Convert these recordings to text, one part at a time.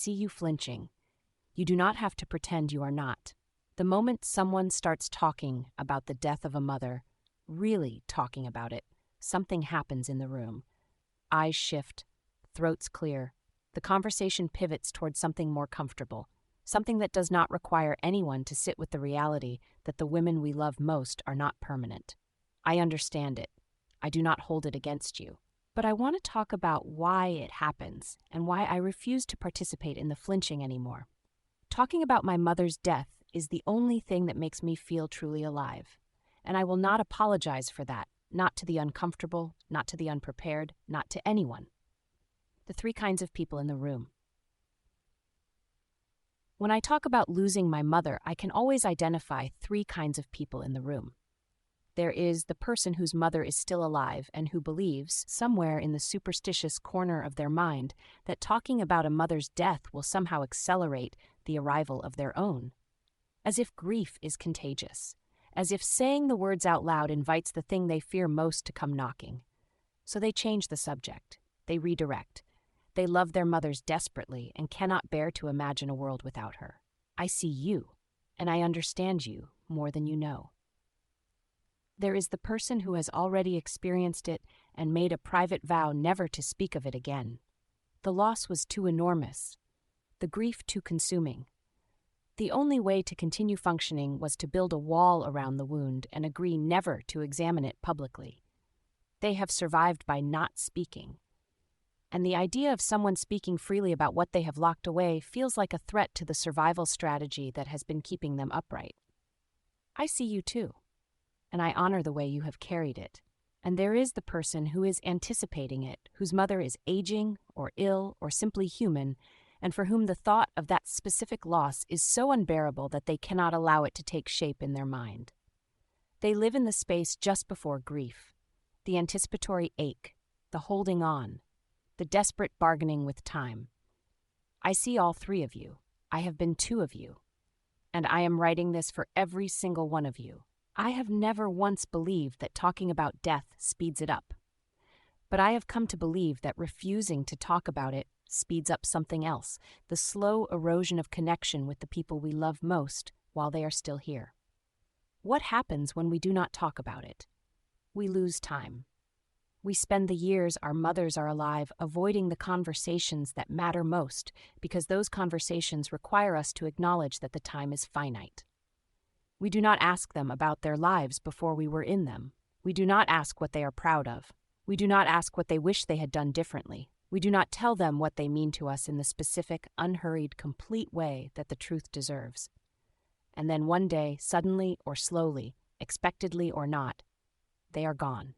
see you flinching. You do not have to pretend you are not. The moment someone starts talking about the death of a mother, really talking about it, something happens in the room. Eyes shift, throats clear. The conversation pivots towards something more comfortable, something that does not require anyone to sit with the reality that the women we love most are not permanent. I understand it. I do not hold it against you. But I want to talk about why it happens and why I refuse to participate in the flinching anymore. Talking about my mother's death is the only thing that makes me feel truly alive. And I will not apologize for that, not to the uncomfortable, not to the unprepared, not to anyone. The three kinds of people in the room. When I talk about losing my mother, I can always identify three kinds of people in the room. There is the person whose mother is still alive and who believes, somewhere in the superstitious corner of their mind, that talking about a mother's death will somehow accelerate the arrival of their own. As if grief is contagious. As if saying the words out loud invites the thing they fear most to come knocking. So they change the subject. They redirect. They love their mothers desperately and cannot bear to imagine a world without her. I see you, and I understand you more than you know. There is the person who has already experienced it and made a private vow never to speak of it again. The loss was too enormous, the grief too consuming. The only way to continue functioning was to build a wall around the wound and agree never to examine it publicly. They have survived by not speaking. And the idea of someone speaking freely about what they have locked away feels like a threat to the survival strategy that has been keeping them upright. I see you too. And I honor the way you have carried it. And there is the person who is anticipating it, whose mother is aging or ill or simply human, and for whom the thought of that specific loss is so unbearable that they cannot allow it to take shape in their mind. They live in the space just before grief, the anticipatory ache, the holding on, the desperate bargaining with time. I see all three of you. I have been two of you. And I am writing this for every single one of you. I have never once believed that talking about death speeds it up. But I have come to believe that refusing to talk about it speeds up something else, the slow erosion of connection with the people we love most while they are still here. What happens when we do not talk about it? We lose time. We spend the years our mothers are alive avoiding the conversations that matter most because those conversations require us to acknowledge that the time is finite. We do not ask them about their lives before we were in them. We do not ask what they are proud of. We do not ask what they wish they had done differently. We do not tell them what they mean to us in the specific, unhurried, complete way that the truth deserves. And then one day, suddenly or slowly, expectedly or not, they are gone.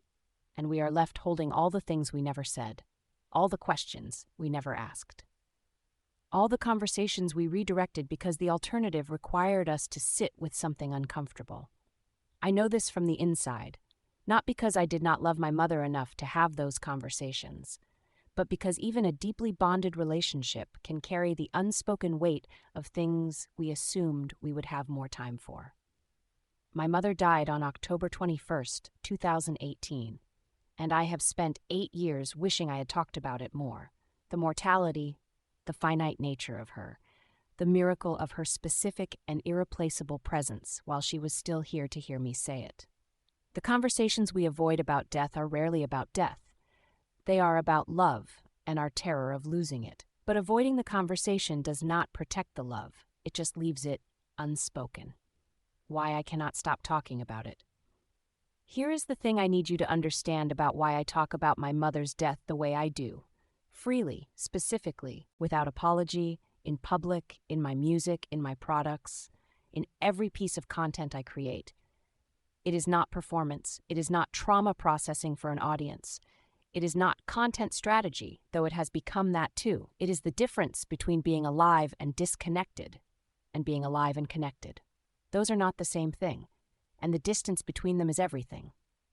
And we are left holding all the things we never said, all the questions we never asked. All the conversations we redirected because the alternative required us to sit with something uncomfortable. I know this from the inside, not because I did not love my mother enough to have those conversations, but because even a deeply bonded relationship can carry the unspoken weight of things we assumed we would have more time for. My mother died on October 21st, 2018, and I have spent 8 years wishing I had talked about it more. The mortality, the finite nature of her, the miracle of her specific and irreplaceable presence while she was still here to hear me say it. The conversations we avoid about death are rarely about death. They are about love and our terror of losing it. But avoiding the conversation does not protect the love. It just leaves it unspoken. Why I cannot stop talking about it. Here is the thing I need you to understand about why I talk about my mother's death the way I do. Freely, specifically, without apology, in public, in my music, in my products, in every piece of content I create. It is not performance. It is not trauma processing for an audience. It is not content strategy, though it has become that too. It is the difference between being alive and disconnected and being alive and connected. Those are not the same thing, and the distance between them is everything.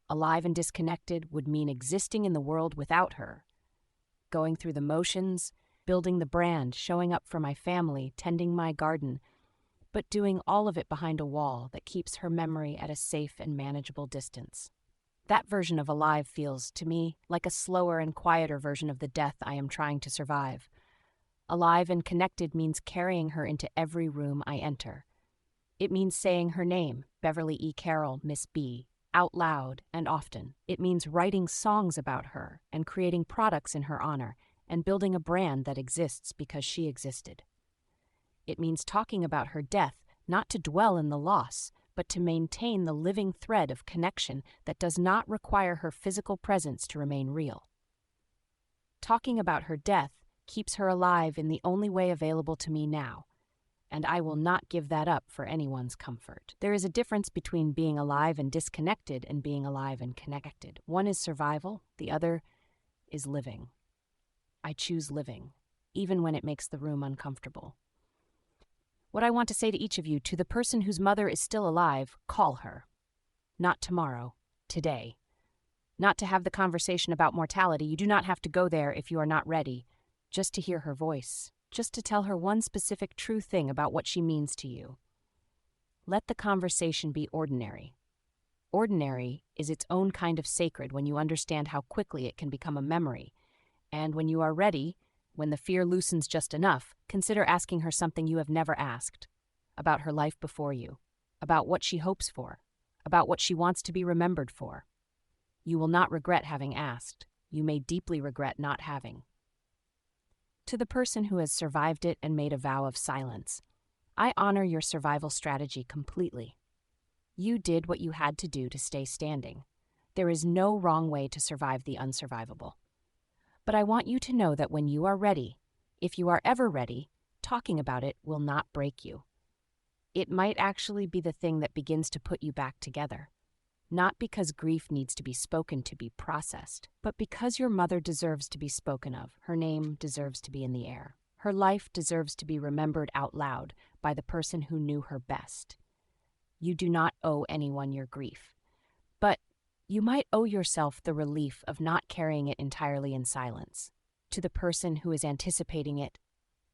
Alive and disconnected would mean existing in the world without her, going through the motions, building the brand, showing up for my family, tending my garden, but doing all of it behind a wall that keeps her memory at a safe and manageable distance. That version of alive feels, to me, like a slower and quieter version of the death I am trying to survive. Alive and connected means carrying her into every room I enter. It means saying her name, Beverly E. Carroll, Miss B, out loud and often. It means writing songs about her and creating products in her honor and building a brand that exists because she existed. It means talking about her death, not to dwell in the loss, but to maintain the living thread of connection that does not require her physical presence to remain real. Talking about her death keeps her alive in the only way available to me now, and I will not give that up for anyone's comfort. There is a difference between being alive and disconnected and being alive and connected. One is survival, the other is living. I choose living, even when it makes the room uncomfortable. What I want to say to each of you, to the person whose mother is still alive, call her. Not tomorrow, today. Not to have the conversation about mortality. You do not have to go there if you are not ready. Just to hear her voice. Just to tell her one specific true thing about what she means to you. Let the conversation be ordinary. Ordinary is its own kind of sacred when you understand how quickly it can become a memory. And when you are ready, when the fear loosens just enough, consider asking her something you have never asked. About her life before you. About what she hopes for. About what she wants to be remembered for. You will not regret having asked. You may deeply regret not having. To the person who has survived it and made a vow of silence, I honor your survival strategy completely. You did what you had to do to stay standing. There is no wrong way to survive the unsurvivable. But I want you to know that when you are ready, if you are ever ready, talking about it will not break you. It might actually be the thing that begins to put you back together. Not because grief needs to be spoken to be processed, but because your mother deserves to be spoken of. Her name deserves to be in the air. Her life deserves to be remembered out loud by the person who knew her best. You do not owe anyone your grief. But you might owe yourself the relief of not carrying it entirely in silence. To the person who is anticipating it,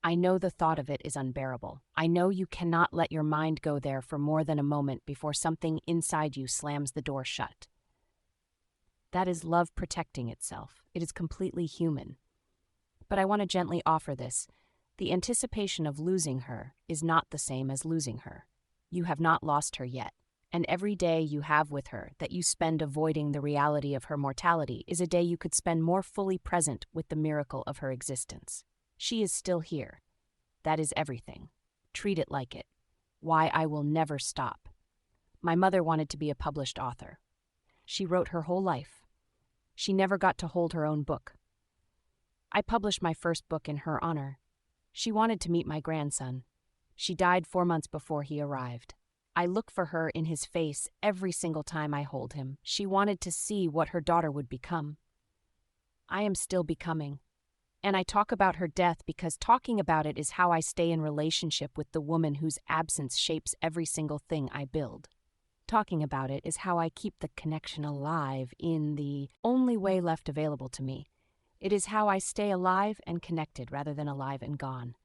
I know the thought of it is unbearable. I know you cannot let your mind go there for more than a moment before something inside you slams the door shut. That is love protecting itself. It is completely human. But I want to gently offer this. The anticipation of losing her is not the same as losing her. You have not lost her yet. And every day you have with her that you spend avoiding the reality of her mortality is a day you could spend more fully present with the miracle of her existence. She is still here. That is everything. Treat it like it. Why I will never stop. My mother wanted to be a published author. She wrote her whole life. She never got to hold her own book. I published my first book in her honor. She wanted to meet my grandson. She died 4 months before he arrived. I look for her in his face every single time I hold him. She wanted to see what her daughter would become. I am still becoming. And I talk about her death because talking about it is how I stay in relationship with the woman whose absence shapes every single thing I build. Talking about it is how I keep the connection alive in the only way left available to me. It is how I stay alive and connected rather than alive and gone.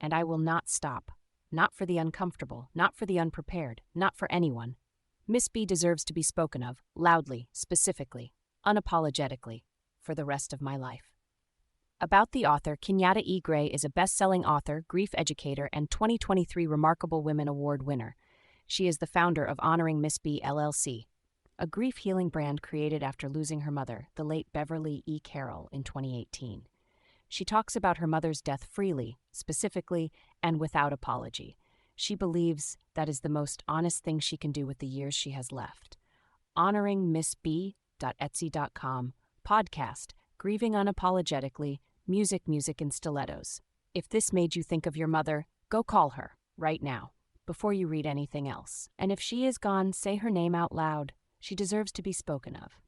And I will not stop. Not for the uncomfortable, not for the unprepared, not for anyone. Miss B deserves to be spoken of, loudly, specifically, unapologetically, for the rest of my life. About the author, Kenyatta E. Gray is a best-selling author, grief educator, and 2023 Remarkable Women Award winner. She is the founder of Honoring Miss B, LLC, a grief healing brand created after losing her mother, the late Beverly E. Carroll, in 2018. She talks about her mother's death freely, specifically, and without apology. She believes that is the most honest thing she can do with the years she has left. HonoringMissB.etsy.com, podcast, Grieving Unapologetically, music in stilettos. If this made you think of your mother, go call her, right now, before you read anything else. And if she is gone, say her name out loud. She deserves to be spoken of.